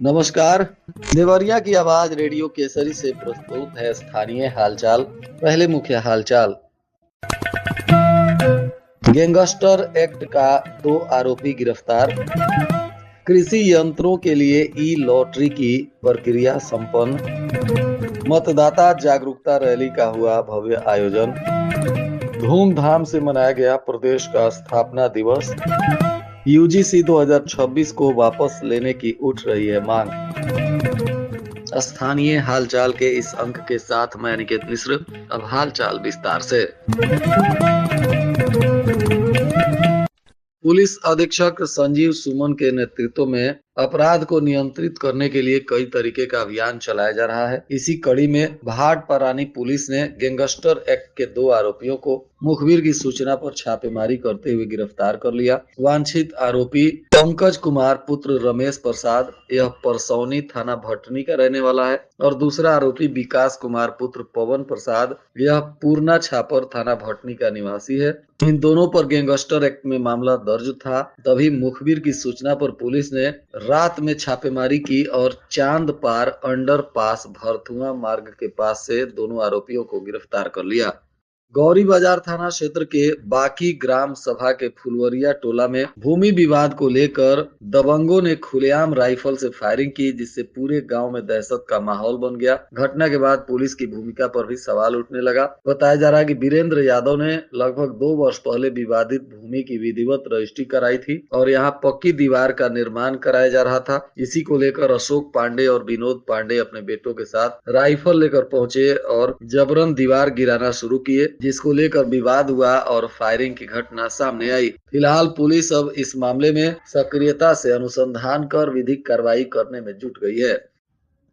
नमस्कार। देवरिया की आवाज रेडियो केसरी से प्रस्तुत है स्थानीय हालचाल। पहले मुख्य हालचाल। गैंगस्टर एक्ट का 2 आरोपी गिरफ्तार। कृषि यंत्रों के लिए ई लॉटरी की प्रक्रिया संपन्न। मतदाता जागरूकता रैली का हुआ भव्य आयोजन। धूमधाम से मनाया गया प्रदेश का स्थापना दिवस। यूजीसी 2026 को वापस लेने की उठ रही है मांग। स्थानीय हालचाल के इस अंक के साथ मैं अनिकेत मिश्र। अब हालचाल विस्तार से। पुलिस अधीक्षक संजीव सुमन के नेतृत्व में अपराध को नियंत्रित करने के लिए कई तरीके का अभियान चलाया जा रहा है। इसी कड़ी में भाटपरानी पुलिस ने गैंगस्टर एक्ट के 2 आरोपियों को मुखबिर की सूचना पर छापेमारी करते हुए गिरफ्तार कर लिया। वांछित आरोपी पंकज कुमार पुत्र रमेश प्रसाद, यह परसौनी थाना भटनी का रहने वाला है, और दूसरा आरोपी विकास कुमार पुत्र पवन प्रसाद, यह पूर्णा छापर थाना भटनी का निवासी है। इन दोनों पर गैंगस्टर एक्ट में मामला दर्ज था। तभी मुखबिर की सूचना पर पुलिस ने रात में छापेमारी की और चांद पार अंडर पास भरथुआ मार्ग के पास से दोनों आरोपियों को गिरफ्तार कर लिया। गौरी बाजार थाना क्षेत्र के बाकी ग्राम सभा के फुलवरिया टोला में भूमि विवाद को लेकर दबंगों ने खुलेआम राइफल से फायरिंग की, जिससे पूरे गांव में दहशत का माहौल बन गया। घटना के बाद पुलिस की भूमिका पर भी सवाल उठने लगा। बताया जा रहा है कि वीरेंद्र यादव ने लगभग 2 वर्ष पहले विवादित भूमि की विधिवत रजिस्ट्री कराई थी और यहाँ पक्की दीवार का निर्माण कराया जा रहा था। इसी को लेकर अशोक पांडे और विनोद पांडे अपने बेटों के साथ राइफल लेकर पहुंचे और जबरन दीवार गिराना शुरू किए, जिसको लेकर विवाद हुआ और फायरिंग की घटना सामने आई। फिलहाल पुलिस अब इस मामले में सक्रियता से अनुसंधान कर विधिक कार्रवाई करने में जुट गई है।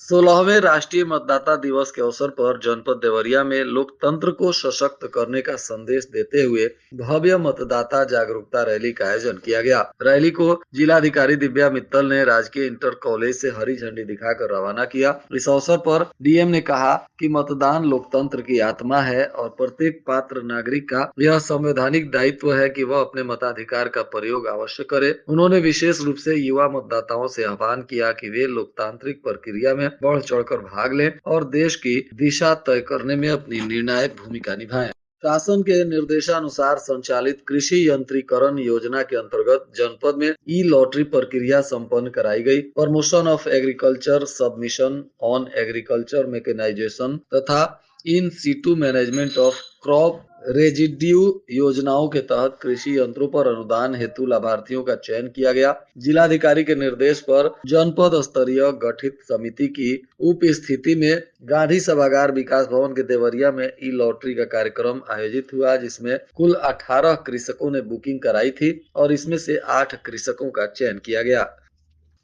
16वें राष्ट्रीय मतदाता दिवस के अवसर पर जनपद देवरिया में लोकतंत्र को सशक्त करने का संदेश देते हुए भव्य मतदाता जागरूकता रैली का आयोजन किया गया। रैली को जिलाधिकारी दिव्या मित्तल ने राजकीय इंटर कॉलेज से हरी झंडी दिखाकर रवाना किया। इस अवसर पर डीएम ने कहा कि मतदान लोकतंत्र की आत्मा है और प्रत्येक पात्र नागरिक का यह संवैधानिक दायित्व है कि वह अपने मताधिकार का प्रयोग अवश्य करे। उन्होंने विशेष रूप से युवा मतदाताओं से आह्वान किया कि वे लोकतांत्रिक प्रक्रिया में बढ़ चढ़कर भाग लें और देश की दिशा तय करने में अपनी निर्णायक भूमिका निभाएं। शासन के निर्देशानुसार संचालित कृषि यंत्रीकरण योजना के अंतर्गत जनपद में ई लॉटरी प्रक्रिया संपन्न कराई गई। Promotion of agriculture, submission on agriculture mechanisation तथा in situ management of crop residue योजनाओं के तहत कृषि यंत्रों पर अनुदान हेतु लाभार्थियों का चयन किया गया। जिलाधिकारी के निर्देश पर जनपद स्तरीय गठित समिति की उपस्थिति में गांधी सभागार विकास भवन के देवरिया में ई लॉटरी का कार्यक्रम आयोजित हुआ, जिसमें कुल 18 कृषकों ने बुकिंग कराई थी और इसमें से 8 कृषकों का चयन किया गया।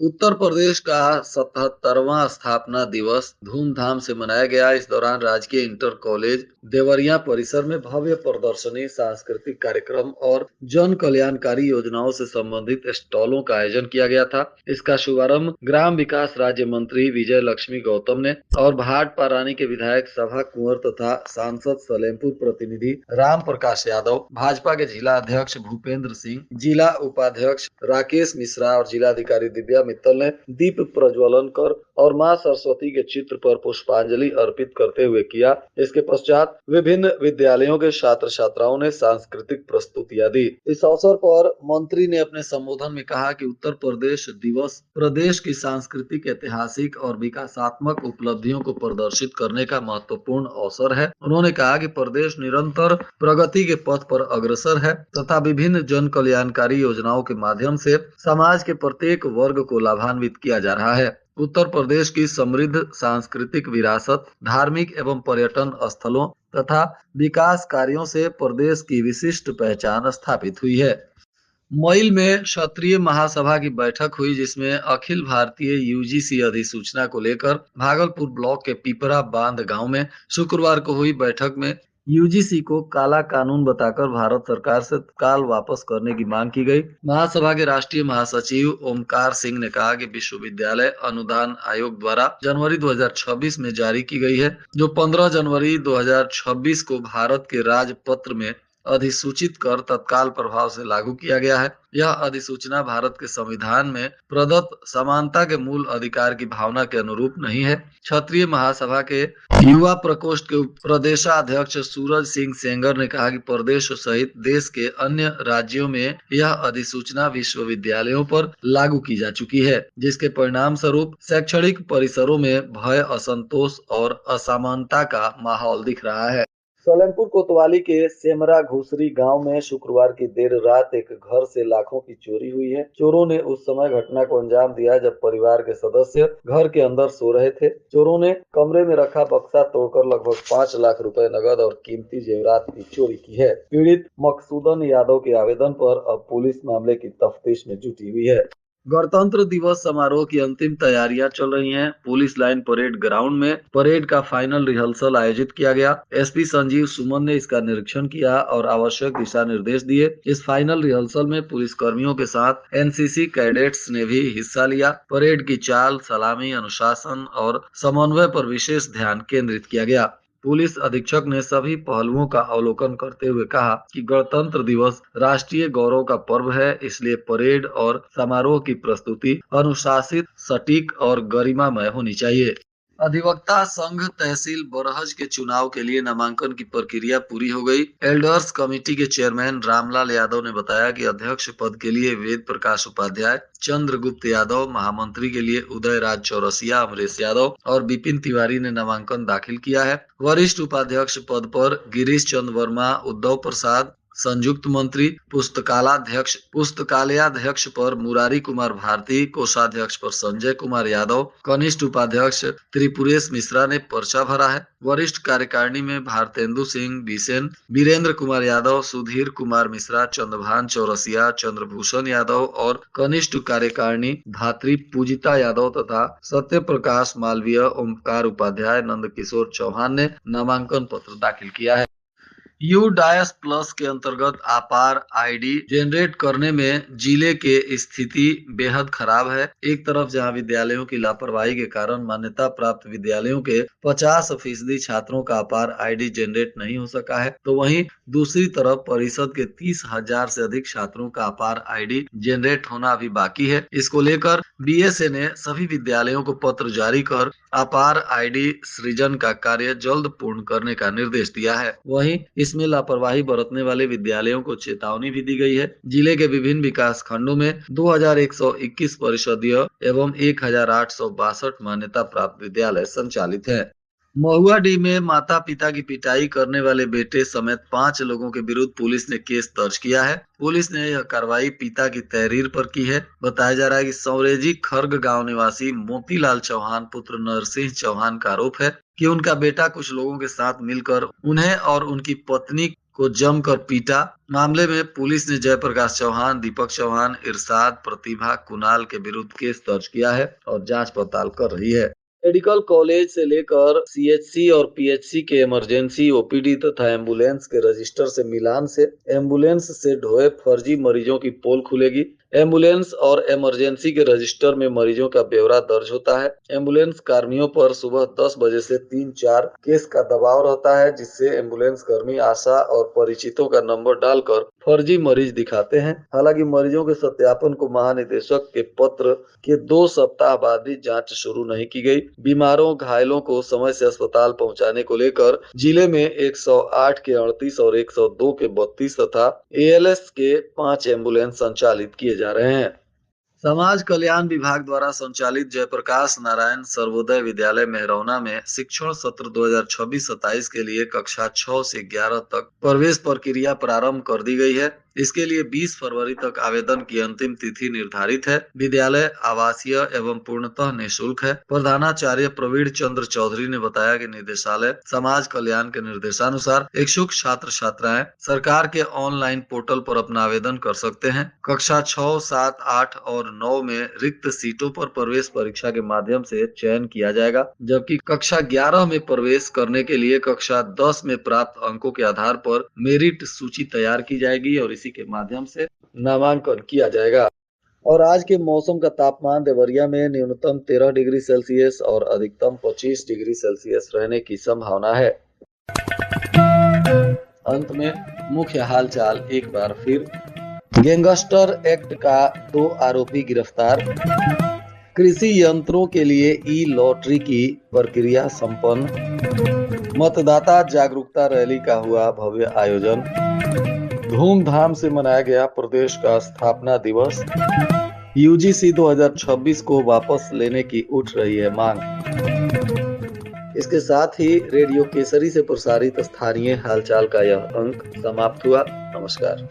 उत्तर प्रदेश का 77वां स्थापना दिवस धूमधाम से मनाया गया। इस दौरान राजकीय इंटर कॉलेज देवरिया परिसर में भव्य प्रदर्शनी, सांस्कृतिक कार्यक्रम और जन कल्याणकारी योजनाओं से संबंधित स्टॉलों का आयोजन किया गया था। इसका शुभारंभ ग्राम विकास राज्य मंत्री विजय लक्ष्मी गौतम ने और भाटपरानी के विधायक सभा कुंवर तथा सांसद सलेमपुर प्रतिनिधि राम प्रकाश यादव, भाजपा के जिला अध्यक्ष भूपेंद्र सिंह, जिला उपाध्यक्ष राकेश मिश्रा और जिलाधिकारी दिव्या मित्तल ने दीप प्रज्वलन कर और मां सरस्वती के चित्र पर पुष्पांजलि अर्पित करते हुए किया। इसके पश्चात विभिन्न विद्यालयों के छात्र छात्राओं ने सांस्कृतिक प्रस्तुतियां दी। इस अवसर पर मंत्री ने अपने संबोधन में कहा कि उत्तर प्रदेश दिवस प्रदेश की सांस्कृतिक, ऐतिहासिक और विकासात्मक उपलब्धियों को प्रदर्शित करने का महत्वपूर्ण अवसर है। उन्होंने कहा कि प्रदेश निरंतर प्रगति के पथ पर अग्रसर है तथा विभिन्न जन कल्याणकारी योजनाओं के माध्यम से समाज के प्रत्येक वर्ग को लाभान्वित किया जा रहा है। उत्तर प्रदेश की समृद्ध सांस्कृतिक विरासत, धार्मिक एवं पर्यटन स्थलों तथा विकास कार्यों से प्रदेश की विशिष्ट पहचान स्थापित हुई है। मईल में क्षत्रिय महासभा की बैठक हुई, जिसमें अखिल भारतीय यूजीसी अधिसूचना को लेकर भागलपुर ब्लॉक के पिपरा बांध गांव में शुक्रवार को हुई बैठक में यूजीसी को काला कानून बताकर भारत सरकार से तत्काल वापस करने की मांग की गई। महासभा के राष्ट्रीय महासचिव ओमकार सिंह ने कहा कि विश्वविद्यालय अनुदान आयोग द्वारा जनवरी 2026 में जारी की गई है, जो 15 जनवरी 2026 को भारत के राजपत्र में अधिसूचित कर तत्काल प्रभाव से लागू किया गया है। यह अधिसूचना भारत के संविधान में प्रदत्त समानता के मूल अधिकार की भावना के अनुरूप नहीं है। क्षत्रिय महासभा के युवा प्रकोष्ठ के प्रदेशाध्यक्ष सूरज सिंह सेंगर ने कहा कि प्रदेश सहित देश के अन्य राज्यों में यह अधिसूचना विश्वविद्यालयों पर लागू की जा चुकी है, जिसके परिणाम स्वरूप शैक्षणिक परिसरों में भय, असंतोष और असमानता का माहौल दिख रहा है। सलेमपुर कोतवाली के सेमरा घुसरी गांव में शुक्रवार की देर रात एक घर से लाखों की चोरी हुई है। चोरों ने उस समय घटना को अंजाम दिया जब परिवार के सदस्य घर के अंदर सो रहे थे। चोरों ने कमरे में रखा बक्सा तोड़कर लगभग 5 लाख रुपए नगद और कीमती जेवरात की चोरी की है। पीड़ित मकसूदन यादव के आवेदन पर अब पुलिस मामले की तफ्तीश में जुटी हुई है। गणतंत्र दिवस समारोह की अंतिम तैयारियां चल रही हैं। पुलिस लाइन परेड ग्राउंड में परेड का फाइनल रिहर्सल आयोजित किया गया। एसपी संजीव सुमन ने इसका निरीक्षण किया और आवश्यक दिशा निर्देश दिए। इस फाइनल रिहर्सल में पुलिस कर्मियों के साथ एनसीसी कैडेट्स ने भी हिस्सा लिया। परेड की चाल, सलामी, अनुशासन और समन्वय पर विशेष ध्यान केंद्रित किया गया। पुलिस अधीक्षक ने सभी पहलुओं का अवलोकन करते हुए कहा कि गणतंत्र दिवस राष्ट्रीय गौरव का पर्व है, इसलिए परेड और समारोह की प्रस्तुति अनुशासित, सटीक और गरिमामय होनी चाहिए। अधिवक्ता संघ तहसील बरहज के चुनाव के लिए नामांकन की प्रक्रिया पूरी हो गई। एल्डर्स कमेटी के चेयरमैन रामलाल यादव ने बताया कि अध्यक्ष पद के लिए वेद प्रकाश उपाध्याय, चंद्रगुप्त यादव, महामंत्री के लिए उदय राज चौरसिया, अमरेश यादव और विपिन तिवारी ने नामांकन दाखिल किया है। वरिष्ठ उपाध्यक्ष पद पर गिरीश चंद्र वर्मा, उद्धव प्रसाद, संयुक्त मंत्री, पुस्तकालयाध्यक्ष पर मुरारी कुमार भारती, कोषाध्यक्ष पर संजय कुमार यादव, कनिष्ठ उपाध्यक्ष त्रिपुरेश मिश्रा ने पर्चा भरा है। वरिष्ठ कार्यकारिणी में भारतेंदु सिंह बिसेन, वीरेंद्र कुमार यादव, सुधीर कुमार मिश्रा, चंद्रभान चौरसिया, चंद्रभूषण यादव और कनिष्ठ कार्यकारिणी धात्री पूजिता यादव तथा सत्य प्रकाश मालवीय, ओमकार उपाध्याय, नंद किशोर चौहान ने नामांकन पत्र दाखिल किया है। यू डायस प्लस के अंतर्गत आपार आईडी जनरेट करने में जिले के स्थिति बेहद खराब है। एक तरफ जहां विद्यालयों की लापरवाही के कारण मान्यता प्राप्त विद्यालयों के 50% छात्रों का आपार आईडी जनरेट नहीं हो सका है, तो वहीं दूसरी तरफ परिषद के 30,000 से अधिक छात्रों का अपार आईडी जनरेट होना अभी बाकी है। इसको लेकर बीएसए ने सभी विद्यालयों को पत्र जारी कर अपार आईडी सृजन का कार्य जल्द पूर्ण करने का निर्देश दिया है। वहीं इसमें लापरवाही बरतने वाले विद्यालयों को चेतावनी भी दी गई है। जिले के विभिन्न विकास खंडों में 2121 परिषदीय एवं 1862 मान्यता प्राप्त विद्यालय संचालित है। महुआडीह में माता पिता की पिटाई करने वाले बेटे समेत 5 लोगों के विरुद्ध पुलिस ने केस दर्ज किया है। पुलिस ने यह कार्रवाई पिता की तहरीर पर की है। बताया जा रहा है कि सौरेजी खर्ग गांव निवासी मोतीलाल चौहान पुत्र नरसिंह चौहान का आरोप है कि उनका बेटा कुछ लोगों के साथ मिलकर उन्हें और उनकी पत्नी को जमकर पीटा। मामले में पुलिस ने जयप्रकाश चौहान, दीपक चौहान, इरशाद, प्रतिभा, कुणाल के विरुद्ध केस दर्ज किया है और जांच पड़ताल कर रही है। मेडिकल कॉलेज से लेकर सीएचसी और पीएचसी के इमरजेंसी ओपीडी तथा एम्बुलेंस के रजिस्टर से मिलान से एम्बुलेंस से ढोए फर्जी मरीजों की पोल खुलेगी। एम्बुलेंस और इमरजेंसी के रजिस्टर में मरीजों का ब्यौरा दर्ज होता है। एम्बुलेंस कर्मियों पर सुबह 10 बजे से 3-4 केस का दबाव रहता है, जिससे एम्बुलेंस कर्मी आशा और परिचितों का नंबर डालकर फर्जी मरीज दिखाते हैं। हालांकि मरीजों के सत्यापन को महानिदेशक के पत्र के 2 सप्ताह बाद भी जांच शुरू नहीं की गई। बीमारों घायलों को समय से अस्पताल पहुंचाने को लेकर जिले में 108 के 38 और 102 के 32 तथा एएलएस के 5 एम्बुलेंस संचालित किए जा रहे हैं। समाज कल्याण विभाग द्वारा संचालित जयप्रकाश नारायण सर्वोदय विद्यालय मेहरौना में शिक्षण सत्र 2026-27 के लिए कक्षा 6 से 11 तक प्रवेश प्रक्रिया प्रारंभ कर दी गई है। इसके लिए 20 फरवरी तक आवेदन की अंतिम तिथि निर्धारित है। विद्यालय आवासीय एवं पूर्णतः निःशुल्क है। प्रधानाचार्य प्रवीण चंद्र चौधरी ने बताया कि निदेशालय समाज कल्याण के निर्देशानुसार इच्छुक छात्र छात्राएं सरकार के ऑनलाइन पोर्टल पर अपना आवेदन कर सकते हैं। कक्षा 6, 7, 8 और 9 में रिक्त सीटों पर प्रवेश परीक्षा के माध्यम से चयन किया जाएगा, जबकि कक्षा 11 में प्रवेश करने के लिए कक्षा 10 में प्राप्त अंकों के आधार पर मेरिट सूची तैयार की जाएगी और इसी के माध्यम से नामांकन किया जाएगा। और आज के मौसम का तापमान देवरिया में न्यूनतम 13 डिग्री सेल्सियस और अधिकतम 25 डिग्री सेल्सियस रहने की संभावना है। अंत में मुख्य हालचाल एक बार फिर। गैंगस्टर एक्ट का 2 आरोपी गिरफ्तार। कृषि यंत्रों के लिए ई लॉटरी की प्रक्रिया संपन्न। मतदाता जागरूकता रैली का हुआ भव्य आयोजन। धूमधाम से मनाया गया प्रदेश का स्थापना दिवस। यूजीसी 2026 को वापस लेने की उठ रही है मांग। इसके साथ ही रेडियो केसरी से प्रसारित स्थानीय हालचाल का यह अंक समाप्त हुआ। नमस्कार।